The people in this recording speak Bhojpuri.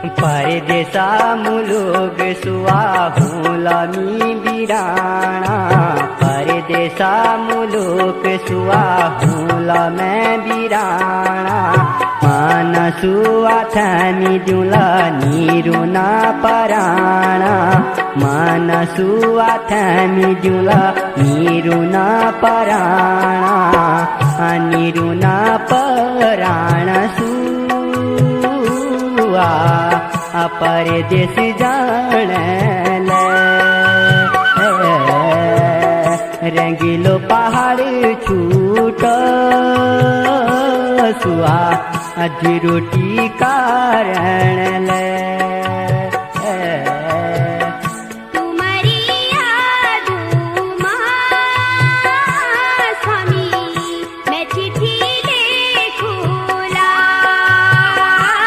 परदेसा मुलुग सुआ हुलामी बिराना परदेसा मुलुक सुआ हुला मैं बिराना मानसुआ थामी जुला नीरुना पराणा मानसुआ थामी जुला नीरुना पराणा नीरुना पराणा सुआ परदेस जान रंगीलो पहाड़ छूट सुआ अज रोटी कारण ले।